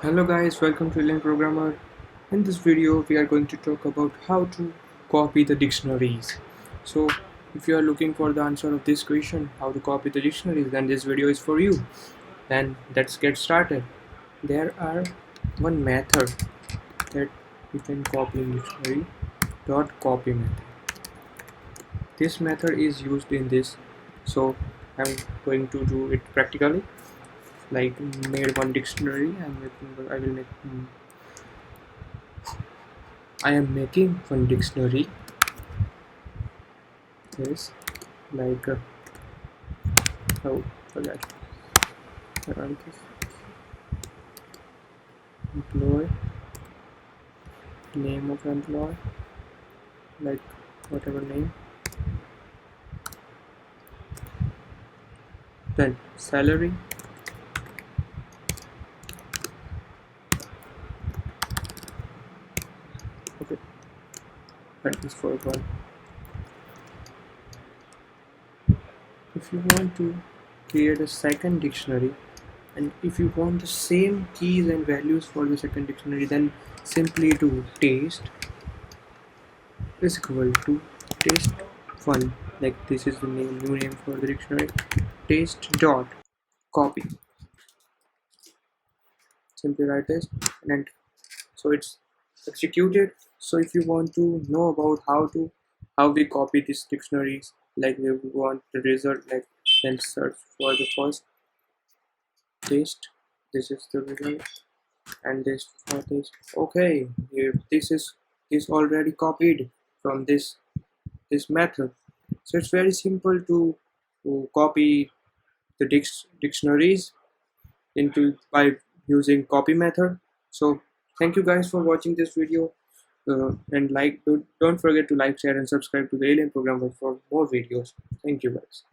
Hello guys, welcome to Alien Programmer. In this video, we are going to talk about how to copy the dictionaries. So, if you are looking for the answer of this question, how to copy the dictionaries, then this video is for you. Then let's get started. There are one method that you can copy in dictionary. Dot copy method. This method is used in this. So, I'm going to do it practically. Like made one dictionary. I am making one dictionary. Yes, like oh, forgot. Around this employee, name of employee, like whatever name. Then salary. Okay, that is for one. If you want to create a second dictionary, and if you want the same keys and values for the second dictionary, then simply do taste is equal to taste one. Like this is the new name for the dictionary. Taste dot copy. Simply write this and enter. So it's executed. So if you want to know about how we copy these dictionaries, like we want the result, like then search for the first taste. This is the result, and this for this. Okay, here this already copied from this method. So it's very simple to copy the dictionaries into by using copy method. So thank you guys for watching this video, and don't forget to like, share and subscribe to the Alien Programmer for more videos. Thank you guys.